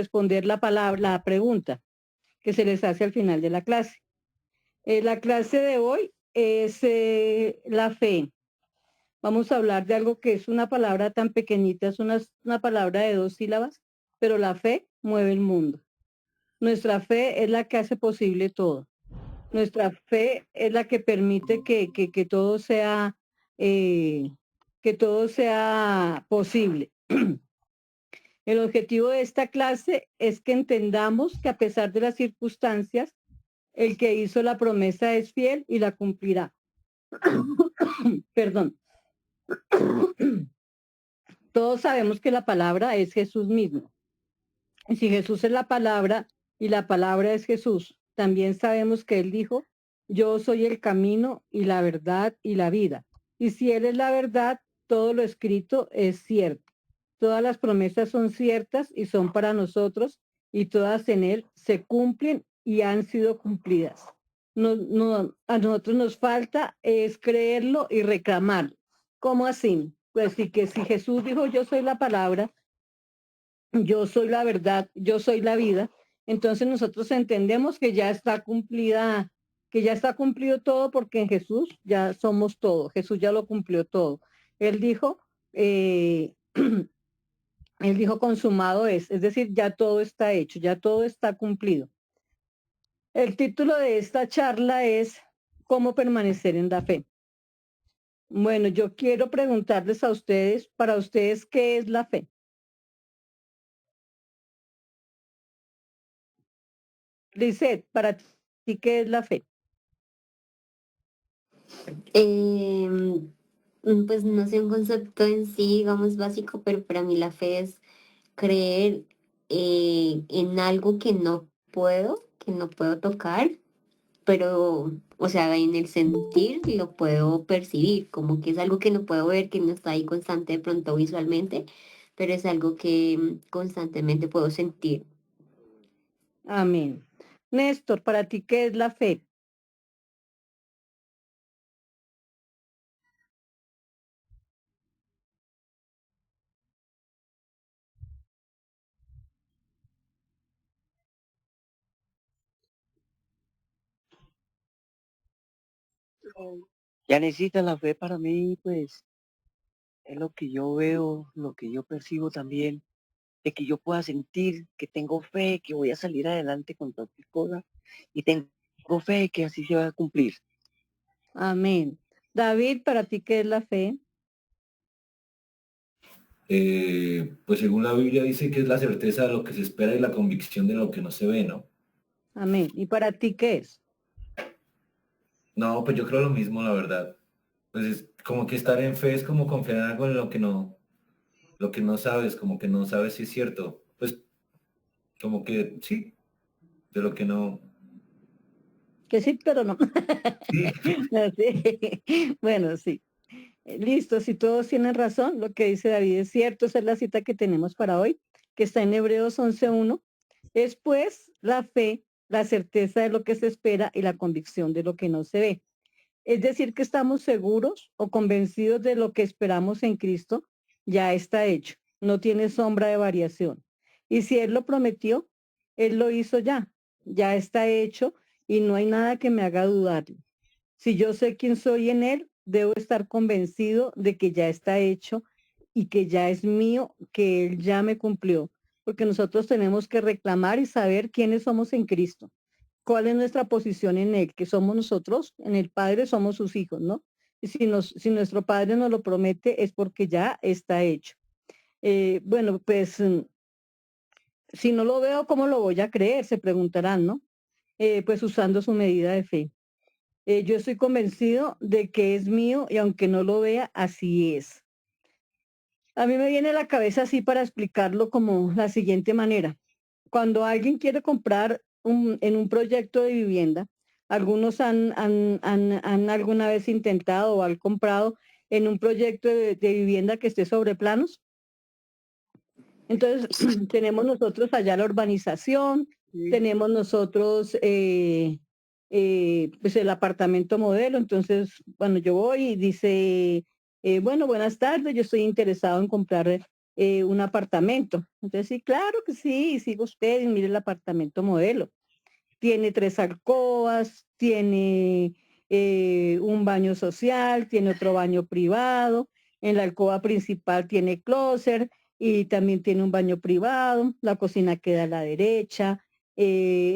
responder la pregunta que se les hace al final de la clase. La clase de hoy es la fe. Vamos a hablar de algo que es una palabra tan pequeñita, es una palabra de 2 sílabas, pero la fe mueve el mundo. Nuestra fe es la que hace posible todo. Nuestra fe es la que permite que todo sea, eh, que todo sea posible. El objetivo de esta clase es que entendamos que a pesar de las circunstancias, el que hizo la promesa es fiel y la cumplirá. Perdón. Todos sabemos que la palabra es Jesús mismo. Y si Jesús es la palabra y la palabra es Jesús, también sabemos que Él dijo, yo soy el camino y la verdad y la vida. Y si Él es la verdad, todo lo escrito es cierto. Todas las promesas son ciertas y son para nosotros y todas en Él se cumplen y han sido cumplidas. A nosotros nos falta es creerlo y reclamarlo. ¿Cómo así? Pues sí que si Jesús dijo yo soy la palabra, yo soy la verdad, yo soy la vida, entonces nosotros entendemos que ya está cumplida, que ya está cumplido todo porque en Jesús ya somos todo, Jesús ya lo cumplió todo. Él dijo, eh, él dijo consumado es decir, ya todo está hecho, ya todo está cumplido. El título de esta charla es ¿Cómo permanecer en la fe? Bueno, yo quiero preguntarles a ustedes, para ustedes, ¿qué es la fe? Lisette, para ti, ¿qué es la fe? Pues no sé un concepto en sí, digamos, básico, pero para mí la fe es creer en algo que no puedo tocar, pero, o sea, en el sentir lo puedo percibir, como que es algo que no puedo ver, que no está ahí constante de pronto visualmente, pero es algo que constantemente puedo sentir. Amén. Néstor, para ti, ¿qué es la fe? Ya necesita la fe para mí, pues es lo que yo veo, lo que yo percibo también, de que yo pueda sentir que tengo fe, que voy a salir adelante con cualquier cosa y tengo fe que así se va a cumplir. Amén. David, para ti, ¿qué es la fe? Pues según la Biblia dice que es la certeza de lo que se espera y la convicción de lo que no se ve, ¿no? Amén. ¿Y para ti qué es? No, pues yo creo lo mismo, la verdad. Pues es como que estar en fe es como confiar en algo en lo que no sabes, como que no sabes si es cierto. Pues como que sí, de lo que no. Que sí, pero no. Sí, No, sí. Bueno, sí. Listo, si todos tienen razón, lo que dice David es cierto, esa es la cita que tenemos para hoy, que está en Hebreos 11:1. Es pues la fe, la certeza de lo que se espera y la convicción de lo que no se ve. Es decir, que estamos seguros o convencidos de lo que esperamos en Cristo, ya está hecho, no tiene sombra de variación. Y si Él lo prometió, Él lo hizo ya está hecho y no hay nada que me haga dudar. Si yo sé quién soy en Él, debo estar convencido de que ya está hecho y que ya es mío, que Él ya me cumplió, porque nosotros tenemos que reclamar y saber quiénes somos en Cristo, cuál es nuestra posición en Él, que somos nosotros, en el Padre somos sus hijos, ¿no? Y si nuestro Padre nos lo promete es porque ya está hecho. Bueno, pues si no lo veo, ¿cómo lo voy a creer? Se preguntarán, ¿no? Pues usando su medida de fe. Yo estoy convencido de que es mío y aunque no lo vea, así es. A mí me viene a la cabeza así para explicarlo como la siguiente manera. Cuando alguien quiere comprar en un proyecto de vivienda, algunos han alguna vez intentado o han comprado en un proyecto de vivienda que esté sobre planos. Entonces, tenemos nosotros allá la urbanización, tenemos nosotros pues el apartamento modelo. Entonces, bueno, yo voy y dice, bueno, buenas tardes, yo estoy interesado en comprar un apartamento. Entonces, sí, claro que sí, siga usted y mire el apartamento modelo. Tiene 3 alcobas, tiene un baño social, tiene otro baño privado, en la alcoba principal tiene closet y también tiene un baño privado, la cocina queda a la derecha,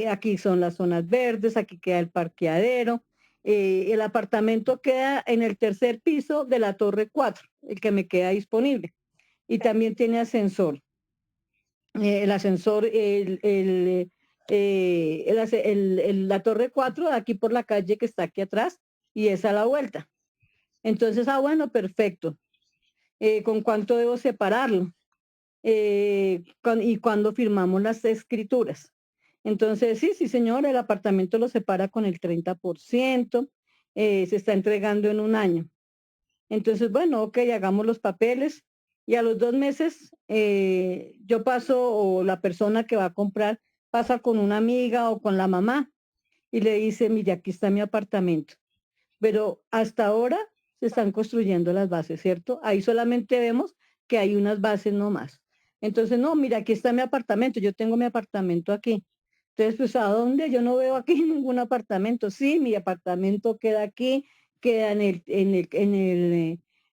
aquí son las zonas verdes, aquí queda el parqueadero. El apartamento queda en el tercer piso de la torre 4, el que me queda disponible. Y también tiene ascensor. El ascensor, la torre 4 aquí por la calle que está aquí atrás y es a la vuelta. Entonces, bueno, perfecto. ¿Con cuánto debo separarlo? Y cuando firmamos las escrituras. Entonces, sí, sí, señor, el apartamento lo separa con el 30%, se está entregando en un año. Entonces, bueno, ok, hagamos los papeles y a los 2 meses yo paso o la persona que va a comprar pasa con una amiga o con la mamá y le dice, mire, aquí está mi apartamento. Pero hasta ahora se están construyendo las bases, ¿cierto? Ahí solamente vemos que hay unas bases no más. Entonces, no, mira, aquí está mi apartamento, yo tengo mi apartamento aquí. Entonces, pues, ¿a dónde? Yo no veo aquí ningún apartamento. Sí, mi apartamento queda aquí, queda en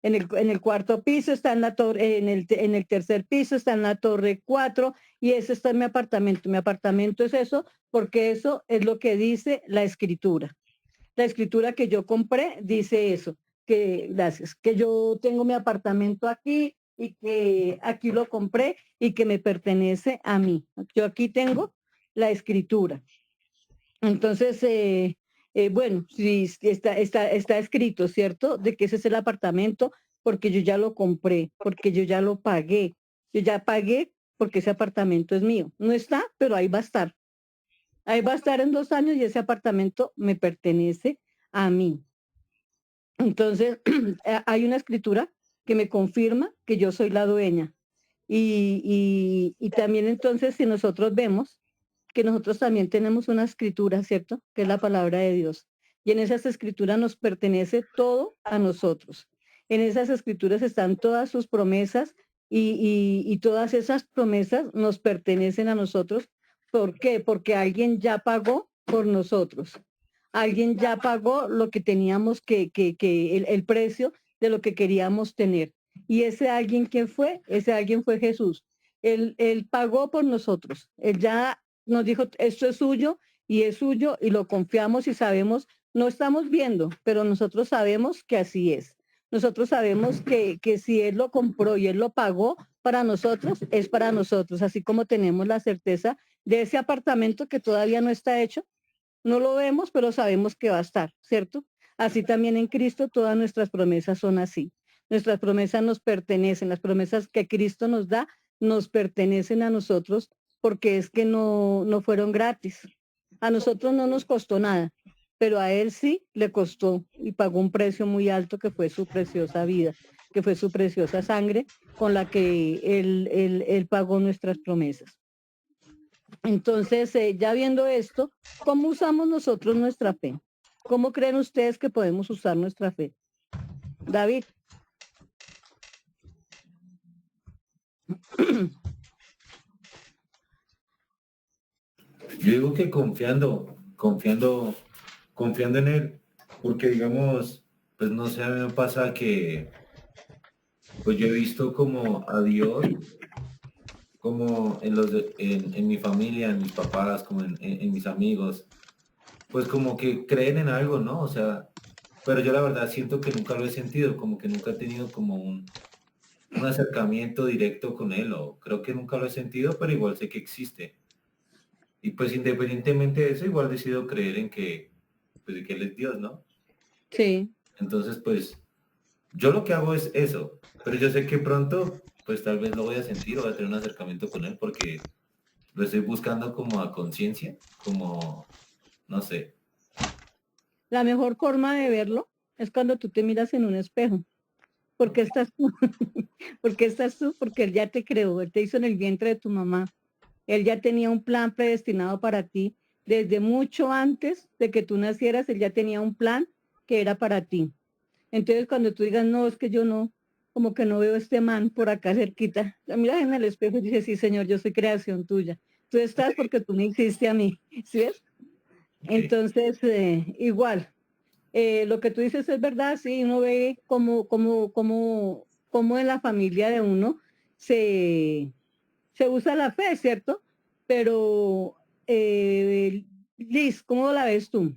el cuarto piso, está en la torre, en el tercer piso, está en la torre 4 y ese está en mi apartamento. Mi apartamento es eso, porque eso es lo que dice la escritura. La escritura que yo compré dice eso, gracias, que yo tengo mi apartamento aquí y que aquí lo compré y que me pertenece a mí. Yo aquí tengo la escritura. Entonces, bueno, sí, está escrito, ¿cierto? De que ese es el apartamento porque yo ya lo compré, porque yo ya lo pagué. Yo ya pagué porque ese apartamento es mío. No está, pero ahí va a estar. Ahí va a estar en 2 años y ese apartamento me pertenece a mí. Entonces, hay una escritura que me confirma que yo soy la dueña. Y también entonces, si nosotros vemos que nosotros también tenemos una escritura, ¿cierto? Que es la palabra de Dios. Y en esas escrituras nos pertenece todo a nosotros. En esas escrituras están todas sus promesas y todas esas promesas nos pertenecen a nosotros. ¿Por qué? Porque alguien ya pagó por nosotros. Alguien ya pagó lo que teníamos el precio de lo que queríamos tener. Y ese alguien, ¿quién fue? Ese alguien fue Jesús. Él pagó por nosotros. Él ya nos dijo, esto es suyo y es suyo y lo confiamos y sabemos, no estamos viendo, pero nosotros sabemos que así es. Nosotros sabemos que si Él lo compró y Él lo pagó para nosotros, es para nosotros, así como tenemos la certeza de ese apartamento que todavía no está hecho. No lo vemos, pero sabemos que va a estar, ¿cierto? Así también en Cristo todas nuestras promesas son así. Nuestras promesas nos pertenecen, las promesas que Cristo nos da nos pertenecen a nosotros porque es que no fueron gratis. A nosotros no nos costó nada, pero a Él sí le costó y pagó un precio muy alto que fue su preciosa vida, que fue su preciosa sangre con la que Él pagó nuestras promesas. Entonces, ya viendo esto, ¿cómo usamos nosotros nuestra fe? ¿Cómo creen ustedes que podemos usar nuestra fe? David. Yo digo que confiando en él, porque digamos, pues no sé, a mí me pasa que, pues yo he visto como a Dios, como en mi familia, en mis papás, como en mis amigos, pues como que creen en algo, ¿no? O sea, pero yo la verdad siento que nunca lo he sentido, como que nunca he tenido como un acercamiento directo con él, o creo que nunca lo he sentido, pero igual sé que existe. Y pues independientemente de eso, igual decido creer en que, pues, de que él es Dios, ¿no? Sí, Entonces, pues, yo lo que hago es eso, pero yo sé que pronto, pues tal vez lo voy a sentir o voy a tener un acercamiento con él porque lo estoy buscando como a conciencia, como, no sé. la mejor forma de verlo es cuando tú te miras en un espejo. ¿Por qué estás tú? ¿Por qué estás tú? Porque Él ya te creó, Él te hizo en el vientre de tu mamá. Él ya tenía un plan predestinado para ti. Desde mucho antes de que tú nacieras, Él ya tenía un plan que era para ti. Entonces, cuando tú digas, no, es que yo no, como que no veo este man por acá cerquita. La miras en el espejo y dices, sí, Señor, yo soy creación tuya. Tú estás porque tú me hiciste a mí, ¿sí ves? Entonces, igual, lo que tú dices es verdad, sí, uno ve cómo en la familia de uno se, se usa la fe, ¿cierto? Pero, Liz, ¿cómo la ves tú?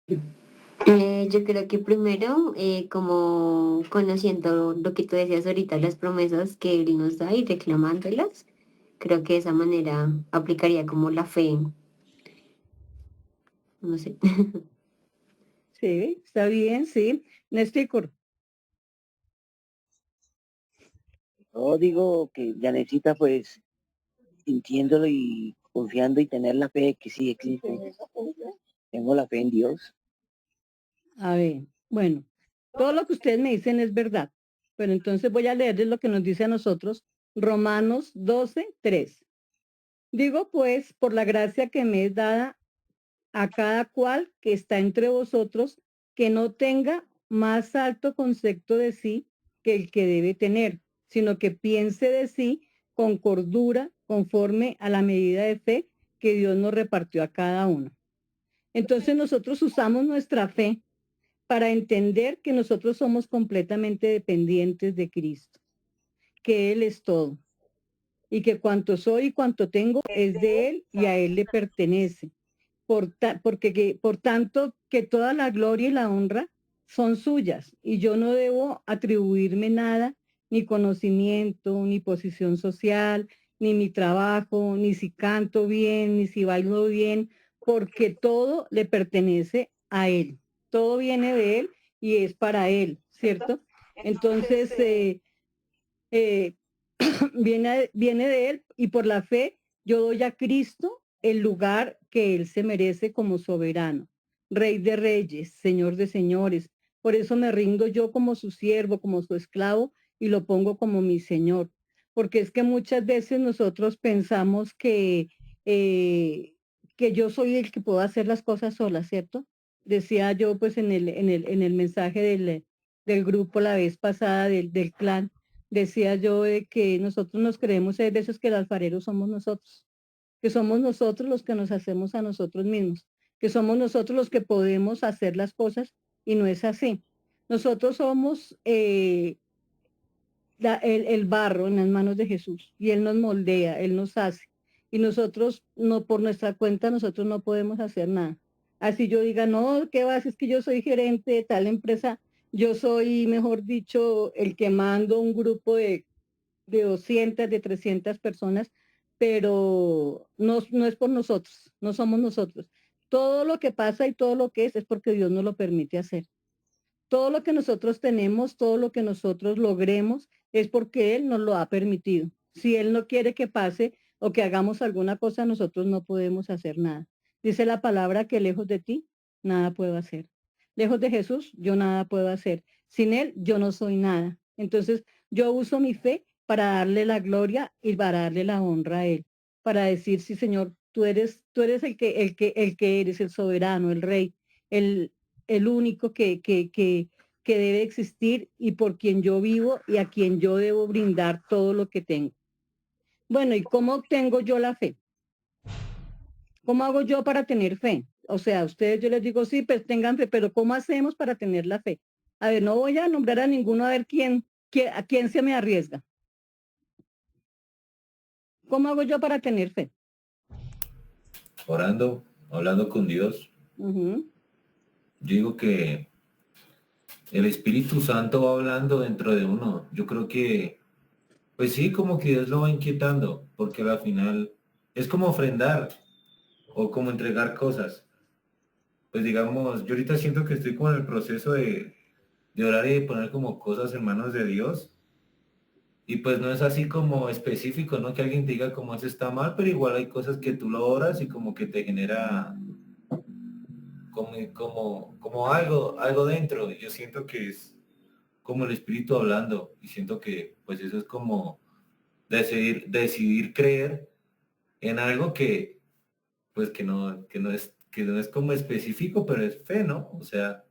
Yo creo que primero, como conociendo lo que tú decías ahorita, las promesas que Él nos da y reclamándolas, creo que de esa manera aplicaría como la fe, no sé. Sí, está bien, sí. Néstor, Yo digo que ya necesita pues sintiéndolo y confiando y tener la fe que sí existe. Tengo la fe en Dios. a ver, bueno, todo lo que ustedes me dicen es verdad, pero entonces voy a leerles lo que nos dice a nosotros Romanos 12:3. Digo pues, por la gracia que me es dada a cada cual que está entre vosotros, que no tenga más alto concepto de sí que el que debe tener, sino que piense de sí con cordura, conforme a la medida de fe que Dios nos repartió a cada uno. Entonces nosotros usamos nuestra fe para entender que nosotros somos completamente dependientes de Cristo, que Él es todo y que cuanto soy y cuanto tengo es de Él y a Él le pertenece. Por tanto, que toda la gloria y la honra son suyas y yo no debo atribuirme nada, ni conocimiento, ni posición social, ni mi trabajo, ni si canto bien, ni si bailo bien, porque todo le pertenece a Él. Todo viene de Él y es para Él, ¿cierto? Entonces, eh, viene de Él y por la fe yo doy a Cristo el lugar que Él se merece como soberano, Rey de reyes, Señor de señores. Por eso me rindo yo como su siervo, como su esclavo y lo pongo como mi Señor. Porque es que muchas veces nosotros pensamos eh, que yo soy el que puedo hacer las cosas sola, ¿cierto? Decía yo pues en el mensaje del grupo la vez pasada del clan, decía yo de que nosotros nos creemos hay veces que el alfarero somos nosotros, que somos nosotros los que nos hacemos a nosotros mismos, que somos nosotros los que podemos hacer las cosas y no es así. Nosotros somos el barro en las manos de Jesús y Él nos moldea, Él nos hace. Y nosotros, no por nuestra cuenta, nosotros no podemos hacer nada. Así yo diga, no, ¿qué vas? Es que yo soy gerente de tal empresa, yo soy, mejor dicho, el que mando un grupo de 200, de 300 personas, pero no es por nosotros, no somos nosotros. Todo lo que pasa y todo lo que es porque Dios nos lo permite hacer. Todo lo que nosotros tenemos, todo lo que nosotros logremos, es porque Él nos lo ha permitido. Si Él no quiere que pase o que hagamos alguna cosa, nosotros no podemos hacer nada. Dice la palabra que lejos de ti, nada puedo hacer. Lejos de Jesús, yo nada puedo hacer. Sin Él, yo no soy nada. Entonces, yo uso mi fe para darle la gloria y para darle la honra a Él. Para decir, sí, Señor, tú eres el que eres, el soberano, el rey, el, el único que debe existir y por quien yo vivo y a quien yo debo brindar todo lo que tengo. Bueno, ¿y cómo obtengo yo la fe? ¿Cómo hago yo para tener fe? O sea, a ustedes yo les digo, sí, pues tengan fe, pero ¿cómo hacemos para tener la fe? A ver, no voy a nombrar a ninguno a ver a quién se me arriesga. ¿Cómo hago yo para tener fe? Orando, hablando con Dios. Ujú. Yo digo que el Espíritu Santo va hablando dentro de uno. Yo creo que, pues sí, como que Dios lo va inquietando, porque al final es como ofrendar o como entregar cosas. Pues digamos, yo ahorita siento que estoy como en el proceso de orar y de poner como cosas en manos de Dios. Y pues no es así como específico, ¿no? Que alguien te diga como eso está mal, pero igual hay cosas que tú lo oras y como que te genera como algo dentro. Yo siento que es como el espíritu hablando y siento que pues eso es como decidir creer en algo que pues que no es como específico, pero es fe, ¿no? O sea,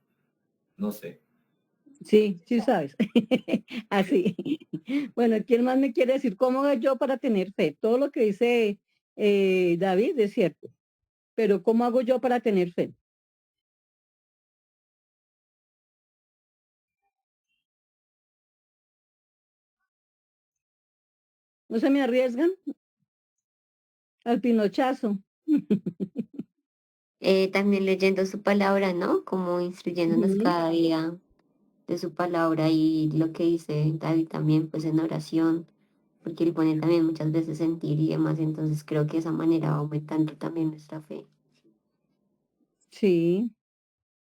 no sé. Sí, sí sabes. Así. Bueno, ¿quién más me quiere decir cómo hago yo para tener fe? Todo lo que dice David es cierto, pero ¿cómo hago yo para tener fe? ¿No se me arriesgan al pinochazo? También leyendo su palabra, ¿no? Como instruyéndonos Ujú. cada día de su palabra y lo que dice David también, pues en oración, porque él pone también muchas veces sentir y demás, entonces creo que de esa manera va aumentando también nuestra fe. Sí.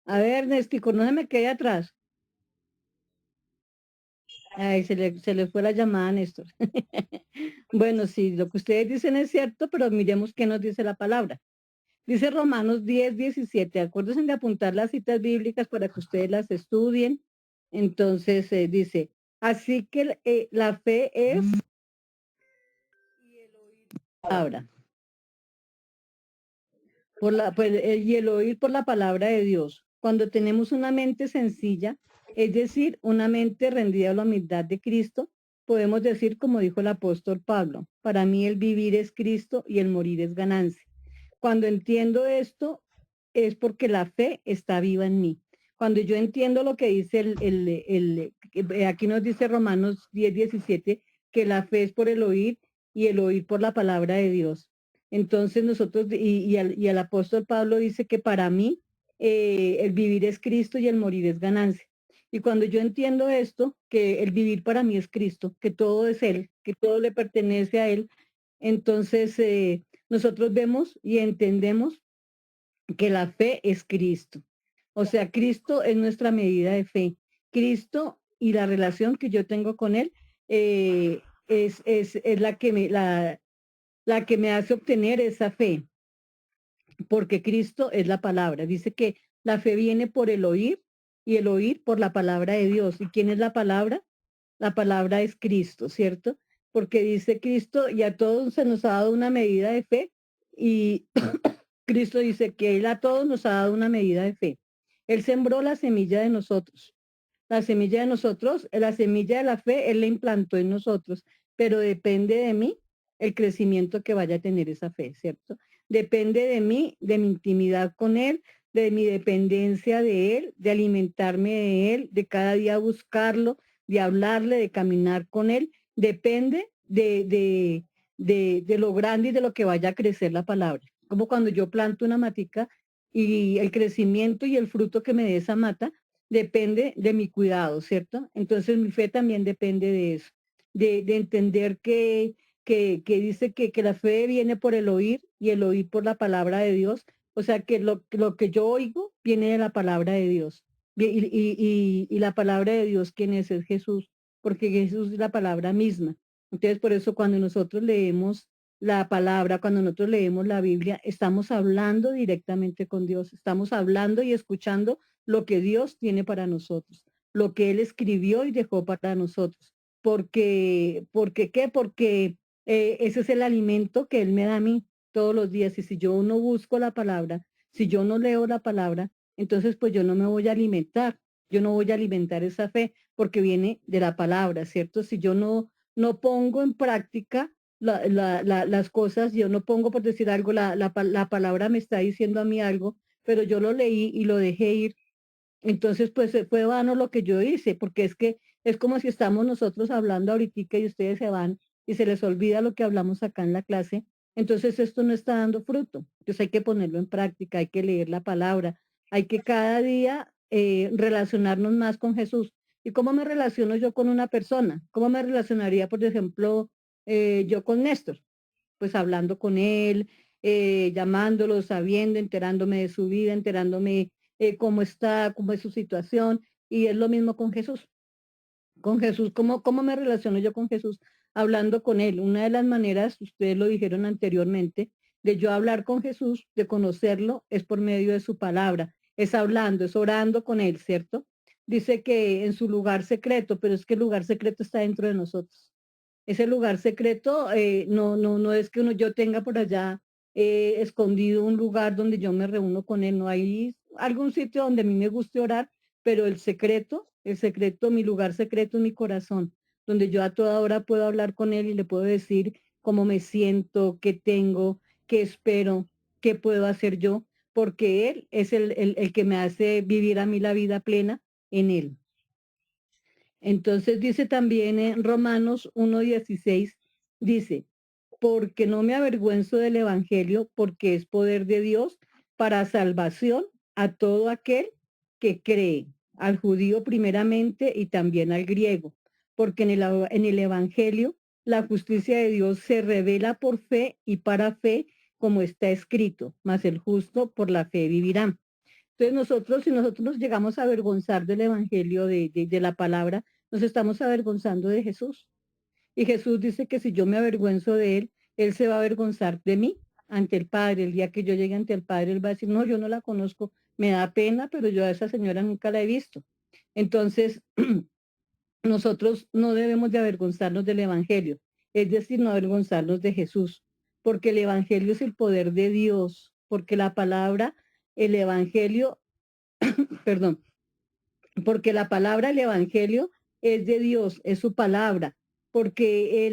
A ver, Nestico, no se me quede atrás. Ay, se le fue la llamada a Néstor. Bueno, sí, lo que ustedes dicen es cierto, pero miremos qué nos dice la palabra. Dice Romanos 10:17. Acuérdense de apuntar las citas bíblicas para que ustedes las estudien. Entonces dice, así que la fe es palabra, y el oír por la palabra de Dios. Cuando tenemos una mente sencilla, es decir, una mente rendida a la humildad de Cristo, podemos decir, como dijo el apóstol Pablo, para mí el vivir es Cristo y el morir es ganancia. Cuando entiendo esto, es porque la fe está viva en mí. Cuando yo entiendo lo que dice aquí nos dice Romanos 10:17, que la fe es por el oír y el oír por la palabra de Dios. Entonces nosotros, y el apóstol Pablo dice que para mí el vivir es Cristo y el morir es ganancia. Y cuando yo entiendo esto, que el vivir para mí es Cristo, que todo es Él, que todo le pertenece a Él, entonces nosotros vemos y entendemos que la fe es Cristo. O sea, Cristo es nuestra medida de fe. Cristo y la relación que yo tengo con Él es la que me hace obtener esa fe, porque Cristo es la palabra. Dice que la fe viene por el oír y el oír por la palabra de Dios. ¿Y quién es la palabra? La palabra es Cristo, ¿cierto? Porque dice Cristo y a todos se nos ha dado una medida de fe y Cristo dice que Él a todos nos ha dado una medida de fe. Él sembró la semilla de nosotros. La semilla de nosotros, la semilla de la fe, Él la implantó en nosotros, pero depende de mí el crecimiento que vaya a tener esa fe, ¿cierto? Depende de mí, de mi intimidad con Él, de mi dependencia de Él, de alimentarme de Él, de cada día buscarlo, de hablarle, de caminar con Él. Depende de lo grande y de lo que vaya a crecer la palabra. Como cuando yo planto una matica y el crecimiento y el fruto que me dé esa mata depende de mi cuidado, ¿cierto? Entonces mi fe también depende de eso, de entender que dice que la fe viene por el oír y el oír por la palabra de Dios. O sea que lo que yo oigo viene de la palabra de Dios. Y la palabra de Dios, ¿quién es? Es Jesús, porque Jesús es la palabra misma. Entonces, por eso cuando nosotros leemos la palabra, cuando nosotros leemos la Biblia, estamos hablando directamente con Dios, estamos hablando y escuchando lo que Dios tiene para nosotros, lo que Él escribió y dejó para nosotros. Porque ¿qué? Porque ese es el alimento que Él me da a mí todos los días. Y si yo no busco la palabra, si yo no leo la palabra, entonces pues yo no me voy a alimentar. Yo no voy a alimentar esa fe porque viene de la palabra, ¿cierto? Si yo no pongo en práctica las cosas, yo no pongo, por decir algo, la palabra me está diciendo a mí algo, pero yo lo leí y lo dejé ir, entonces, pues fue vano lo que yo hice, porque es que es como si estamos nosotros hablando ahorita y ustedes se van y se les olvida lo que hablamos acá en la clase. Entonces, esto no está dando fruto. Entonces, hay que ponerlo en práctica, hay que leer la palabra, hay que cada día relacionarnos más con Jesús. ¿Y cómo me relaciono yo con una persona? ¿Cómo me relacionaría, por ejemplo, yo con Néstor? Pues hablando con él, llamándolo, sabiendo, enterándome de su vida, enterándome cómo está, cómo es su situación. Y es lo mismo con Jesús. Con Jesús, ¿cómo me relaciono yo con Jesús? Hablando con Él. Una de las maneras, ustedes lo dijeron anteriormente, de yo hablar con Jesús, de conocerlo, es por medio de su palabra. Es hablando, es orando con Él, ¿cierto? Dice que en su lugar secreto, pero es que el lugar secreto está dentro de nosotros. Ese lugar secreto no es que yo tenga por allá escondido un lugar donde yo me reúno con él, no hay algún sitio donde a mí me guste orar, pero el secreto el secreto, mi lugar secreto es mi corazón, donde yo a toda hora puedo hablar con Él y le puedo decir cómo me siento, qué tengo, qué espero, qué puedo hacer yo, porque Él es el que me hace vivir a mí la vida plena en Él. Entonces dice también en Romanos 1:16, dice, porque no me avergüenzo del Evangelio, porque es poder de Dios para salvación a todo aquel que cree, al judío primeramente y también al griego, porque en el Evangelio la justicia de Dios se revela por fe y para fe, como está escrito, mas el justo por la fe vivirá. Entonces nosotros, si nosotros nos llegamos a avergonzar del Evangelio, de la palabra, nos estamos avergonzando de Jesús. Y Jesús dice que si yo me avergüenzo de Él se va a avergonzar de mí ante el Padre. El día que yo llegue ante el Padre, Él va a decir, no, yo no la conozco, me da pena, pero yo a esa señora nunca la he visto. Entonces, nosotros no debemos de avergonzarnos del Evangelio, es decir, no avergonzarnos de Jesús, porque el Evangelio es el poder de Dios, porque la palabra, el Evangelio, perdón, porque la palabra, el Evangelio, es de Dios, es su palabra, porque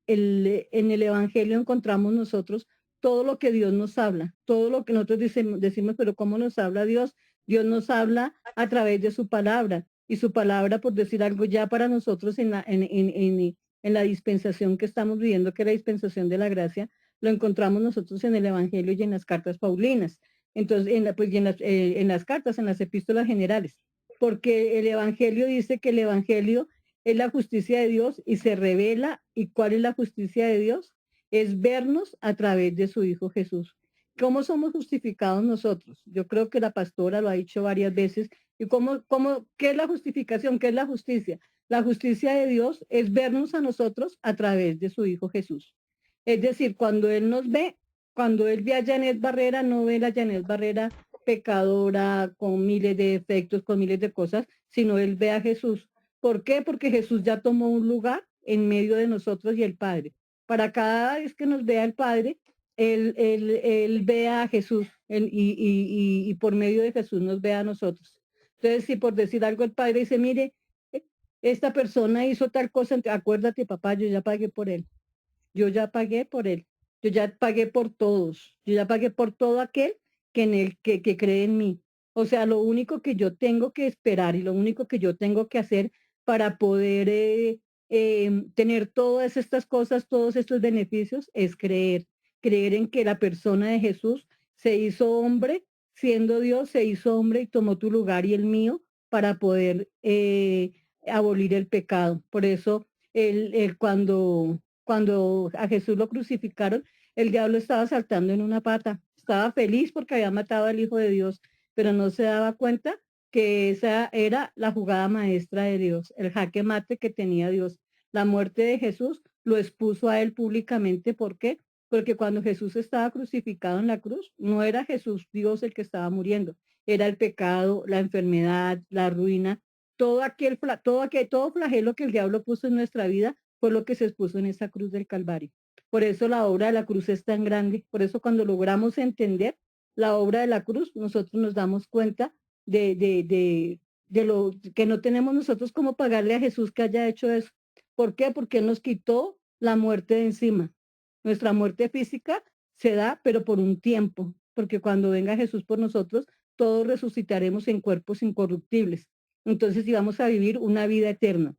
en el Evangelio encontramos nosotros todo lo que Dios nos habla, todo lo que nosotros decimos, pero ¿cómo nos habla Dios? Dios nos habla a través de su palabra, y su palabra, por decir algo, ya para nosotros en la dispensación que estamos viviendo, que es la dispensación de la gracia, lo encontramos nosotros en el Evangelio y en las cartas paulinas. Entonces, en las cartas, en las epístolas generales, porque el Evangelio dice que el Evangelio es la justicia de Dios y se revela. ¿Y cuál es la justicia de Dios? Es vernos a través de su Hijo Jesús. ¿Cómo somos justificados nosotros? Yo creo que la pastora lo ha dicho varias veces. ¿Y qué es la justificación? ¿Qué es la justicia? La justicia de Dios es vernos a nosotros a través de su Hijo Jesús. Es decir, cuando Él nos ve, cuando Él ve a Janet Barrera, no ve a Janet Barrera pecadora, con miles de defectos, con miles de cosas, sino Él ve a Jesús. ¿Por qué? Porque Jesús ya tomó un lugar en medio de nosotros y el Padre. Para cada vez que nos vea el Padre, Él ve a Jesús y por medio de Jesús nos ve a nosotros. Entonces, si por decir algo el Padre dice, mire, esta persona hizo tal cosa, acuérdate, papá, yo ya pagué por él. Yo ya pagué por él. Yo ya pagué por todos. Yo ya pagué por todo aquel que cree en mí. O sea, lo único que yo tengo que esperar y lo único que yo tengo que hacer para poder tener todas estas cosas, todos estos beneficios, es creer. Creer en que la persona de Jesús se hizo hombre, siendo Dios, se hizo hombre y tomó tu lugar y el mío para poder abolir el pecado. Por eso, cuando a Jesús lo crucificaron, el diablo estaba saltando en una pata. Estaba feliz porque había matado al Hijo de Dios, pero no se daba cuenta que esa era la jugada maestra de Dios, el jaque mate que tenía Dios. La muerte de Jesús lo expuso a él públicamente. ¿Por qué? Porque cuando Jesús estaba crucificado en la cruz, no era Jesús Dios el que estaba muriendo, era el pecado, la enfermedad, la ruina, todo flagelo que el diablo puso en nuestra vida fue lo que se expuso en esa cruz del Calvario. Por eso la obra de la cruz es tan grande. Por eso cuando logramos entender la obra de la cruz, nosotros nos damos cuenta de lo que no tenemos nosotros como pagarle a Jesús que haya hecho eso. ¿Por qué? Porque Él nos quitó la muerte de encima. Nuestra muerte física se da, pero por un tiempo, porque cuando venga Jesús por nosotros, todos resucitaremos en cuerpos incorruptibles. Entonces íbamos a vivir una vida eterna.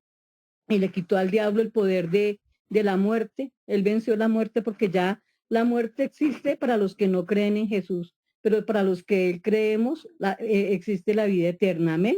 Y le quitó al diablo el poder de la muerte. Él venció la muerte porque ya la muerte existe para los que no creen en Jesús, pero para los que creemos existe la vida eterna. Amén.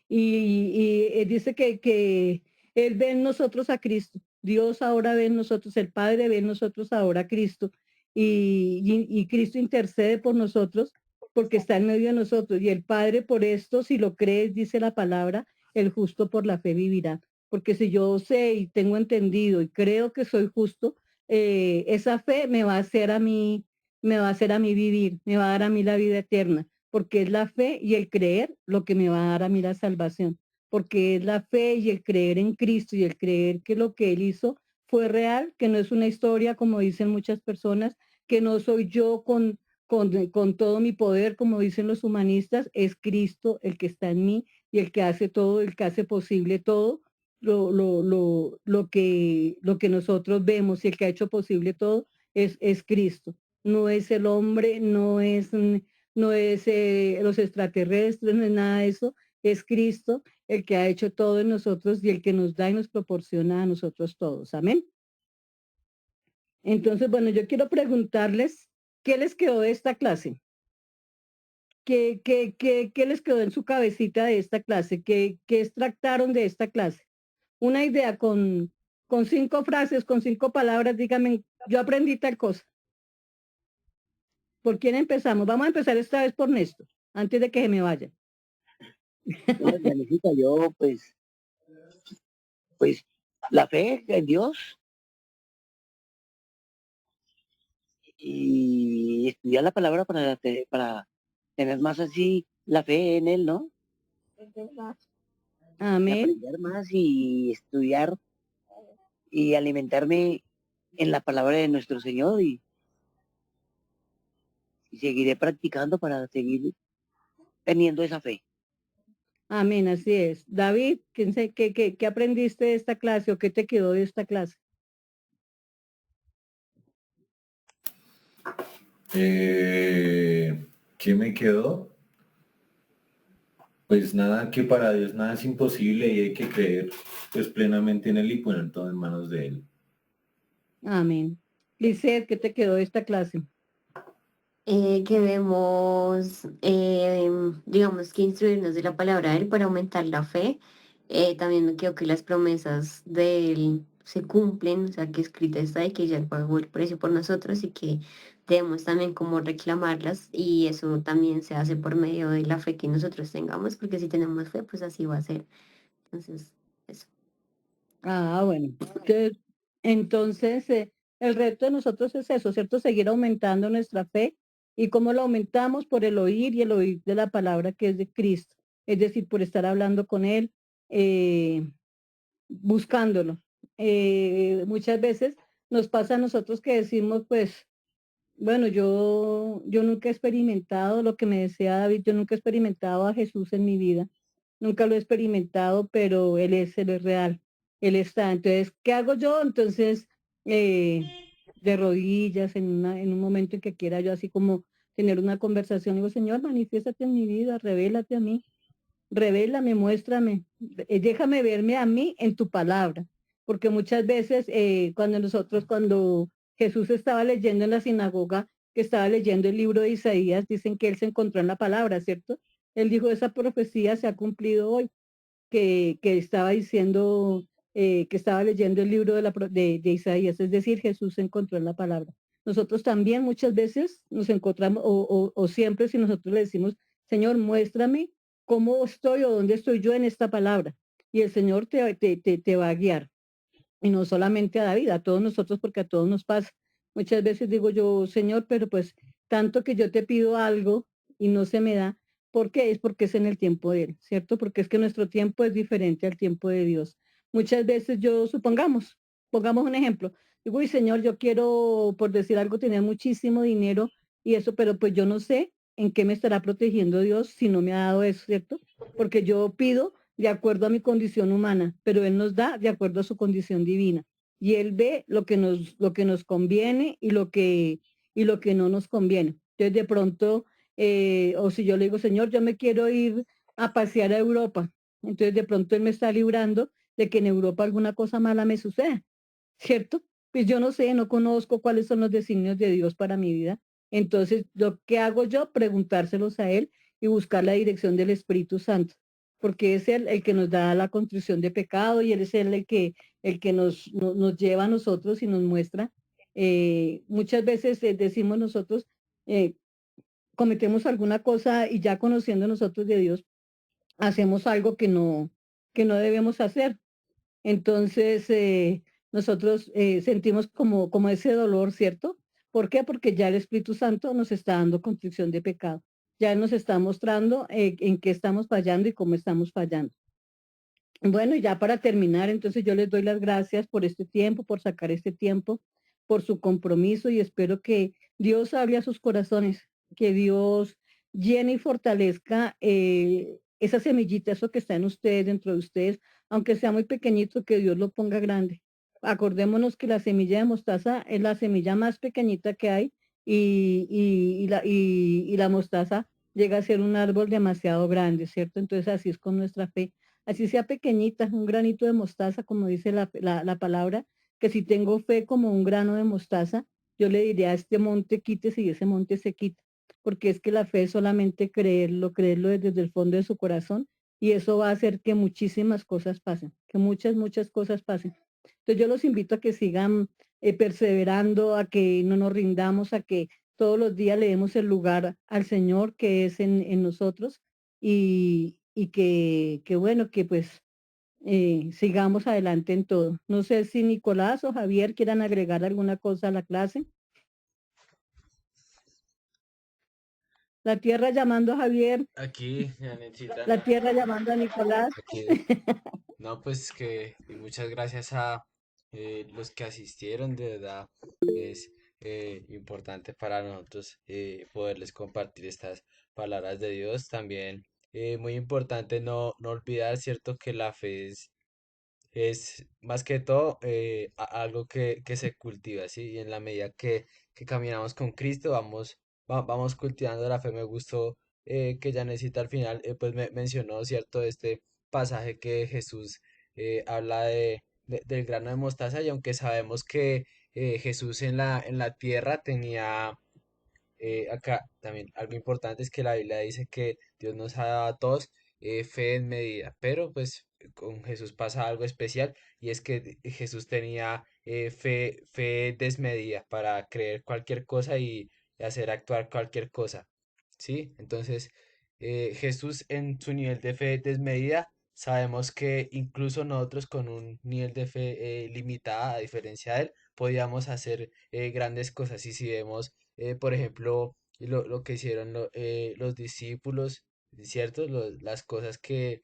Y dice que Él ve en nosotros a Cristo. Dios ahora ve en nosotros, el Padre ve en nosotros ahora a Cristo. Y Cristo intercede por nosotros porque está en medio de nosotros. Y el Padre por esto, si lo crees, dice la palabra, el justo por la fe vivirá. Porque si yo sé y tengo entendido y creo que soy justo, esa fe me va a hacer a mí, me va a hacer a mí vivir, me va a dar a mí la vida eterna, porque es la fe y el creer lo que me va a dar a mí la salvación, porque es la fe y el creer en Cristo y el creer que lo que Él hizo fue real, que no es una historia como dicen muchas personas, que no soy yo con todo mi poder, como dicen los humanistas, es Cristo el que está en mí, y el que hace todo, el que hace posible todo, lo que nosotros vemos y el que ha hecho posible todo es Cristo. No es el hombre, no es los extraterrestres, no es nada de eso, es Cristo el que ha hecho todo en nosotros y el que nos da y nos proporciona a nosotros todos. Amén. Entonces, bueno, yo quiero preguntarles, ¿qué les quedó de esta clase? ¿Qué les quedó en su cabecita de esta clase? ¿Qué extractaron de esta clase? Una idea con 5 frases, con 5 palabras, díganme, yo aprendí tal cosa. ¿Por quién empezamos? Vamos a empezar esta vez por Néstor, antes de que se me vaya. Bueno, Janecita, yo pues la fe en Dios y estudiar la palabra para tener más así la fe en Él, ¿no? Y Amén. aprender más y estudiar y alimentarme en la palabra de nuestro Señor y seguiré practicando para seguir teniendo esa fe. Amén, así es. David, ¿qué aprendiste de esta clase o qué te quedó de esta clase? ¿Qué me quedó? Pues nada, que para Dios nada es imposible y hay que creer pues plenamente en Él y poner todo en manos de Él. Amén. Lisette, ¿qué te quedó de esta clase? Que debemos, digamos que instruirnos de la palabra de Él para aumentar la fe. También me creo que las promesas de Él se cumplen, o sea, que escrita está y que ya pagó el precio por nosotros y que debemos también como reclamarlas y eso también se hace por medio de la fe que nosotros tengamos, porque si tenemos fe, pues así va a ser. Entonces, eso. Ah, bueno. Entonces, el reto de nosotros es eso, ¿cierto? Seguir aumentando nuestra fe. ¿Y cómo lo aumentamos? Por el oír y el oír de la palabra que es de Cristo. Es decir, por estar hablando con Él, buscándolo. Muchas veces nos pasa a nosotros que decimos, pues, bueno, yo nunca he experimentado lo que me decía David, yo nunca he experimentado a Jesús en mi vida, nunca lo he experimentado, pero Él es real, Él está. Entonces, ¿qué hago yo? Entonces, de rodillas, en un momento en que quiera yo así como tener una conversación, digo, Señor, manifiéstate en mi vida, revélate a mí. Revélame, muéstrame, déjame verme a mí en tu palabra, porque muchas veces cuando Jesús estaba leyendo en la sinagoga, que estaba leyendo el libro de Isaías, dicen que él se encontró en la palabra, ¿cierto? Él dijo, esa profecía se ha cumplido hoy, que estaba diciendo, que estaba leyendo el libro de Isaías, es decir, Jesús se encontró en la palabra. Nosotros también muchas veces nos encontramos, o siempre si nosotros le decimos, Señor, muéstrame cómo estoy o dónde estoy yo en esta palabra. Y el Señor te va a guiar. Y no solamente a David, a todos nosotros, porque a todos nos pasa. Muchas veces digo yo, Señor, pero pues tanto que yo te pido algo y no se me da, ¿por qué? Es porque es en el tiempo de Él, ¿cierto? Porque es que nuestro tiempo es diferente al tiempo de Dios. Muchas veces pongamos un ejemplo, digo, y Señor, yo quiero, por decir algo, tener muchísimo dinero y eso, pero pues yo no sé en qué me estará protegiendo Dios si no me ha dado eso, ¿cierto? Porque yo pido de acuerdo a mi condición humana, pero Él nos da de acuerdo a su condición divina. Y Él ve lo que nos conviene y lo que no nos conviene. Entonces, de pronto, o si yo le digo, Señor, yo me quiero ir a pasear a Europa, entonces de pronto Él me está librando de que en Europa alguna cosa mala me suceda, ¿cierto? Pues yo no sé, no conozco cuáles son los designios de Dios para mi vida. Entonces, lo que hago yo, preguntárselos a Él y buscar la dirección del Espíritu Santo, porque es Él el que nos da la contrición de pecado y Él es Él el que nos lleva a nosotros y nos muestra. Muchas veces decimos nosotros, eh, cometemos alguna cosa y ya conociendo nosotros de Dios, hacemos algo que no debemos hacer. Entonces, nosotros sentimos como ese dolor, ¿cierto? ¿Por qué? Porque ya el Espíritu Santo nos está dando contrición de pecado. Ya nos está mostrando en qué estamos fallando y cómo estamos fallando. Bueno, y ya para terminar, entonces yo les doy las gracias por este tiempo, por sacar este tiempo, por su compromiso y espero que Dios hable a sus corazones, que Dios llene y fortalezca esa semillita, eso que está en ustedes, dentro de ustedes, aunque sea muy pequeñito, que Dios lo ponga grande. Acordémonos que la semilla de mostaza es la semilla más pequeñita que hay y la mostaza llega a ser un árbol demasiado grande, ¿cierto? Entonces así es con nuestra fe. Así sea pequeñita, un granito de mostaza, como dice la palabra, que si tengo fe como un grano de mostaza, yo le diría a este monte quítese y ese monte se quita, porque es que la fe es solamente creerlo desde el fondo de su corazón y eso va a hacer que muchísimas cosas pasen, que muchas cosas pasen. Entonces yo los invito a que sigan perseverando, a que no nos rindamos, a que todos los días le demos el lugar al Señor que es en nosotros y que bueno, que pues sigamos adelante en todo. No sé si Nicolás o Javier quieran agregar alguna cosa a la clase. La tierra llamando a Javier, Aquí, Janetcita, la tierra llamando a Nicolás. aquí. No, pues que y muchas gracias a los que asistieron, de verdad es importante para nosotros poderles compartir estas palabras de Dios. También muy importante no olvidar, ¿cierto? Que la fe es más que todo algo que se cultiva, ¿sí? Y en la medida que caminamos con Cristo, vamos cultivando la fe. Me gustó que ya necesita al final, pues me mencionó, ¿cierto? Este pasaje que Jesús habla del grano de mostaza, y aunque sabemos que Jesús en la tierra tenía acá también algo importante es que la Biblia dice que Dios nos ha dado a todos fe en medida, pero pues con Jesús pasa algo especial y es que Jesús tenía fe desmedida para creer cualquier cosa y hacer actuar cualquier cosa, ¿sí? Entonces, Jesús en su nivel de fe desmedida, sabemos que incluso nosotros con un nivel de fe limitada, a diferencia de él, podíamos hacer grandes cosas. Y si vemos por ejemplo, lo que hicieron los discípulos, ¿cierto? Las cosas que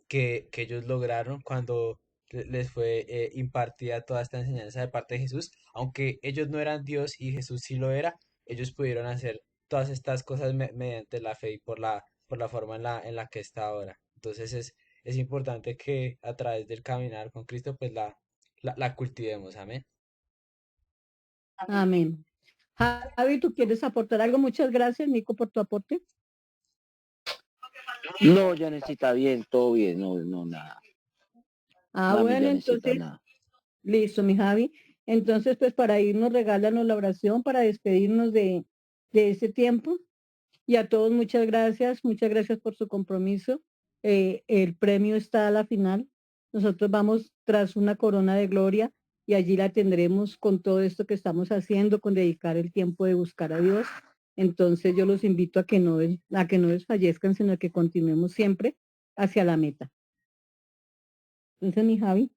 ellos lograron cuando les fue impartida toda esta enseñanza de parte de Jesús, aunque ellos no eran Dios y Jesús sí lo era, ellos pudieron hacer todas estas cosas mediante la fe y por la forma en la que está ahora. Entonces es importante que a través del caminar con Cristo, pues la cultivemos, amén. Amén. Javi, ¿tú quieres aportar algo? Muchas gracias, Nico, por tu aporte. No, ya necesita bien, todo bien, no, nada. Mami, Bueno, ya necesita entonces, nada. listo, mi Javi. Entonces, pues para irnos, regálanos la oración para despedirnos de ese tiempo. Y a todos muchas gracias por su compromiso. El premio está a la final. Nosotros vamos tras una corona de gloria y allí la tendremos con todo esto que estamos haciendo, con dedicar el tiempo de buscar a Dios. Entonces yo los invito a que no desfallezcan, sino que continuemos siempre hacia la meta. Entonces, mi Javi.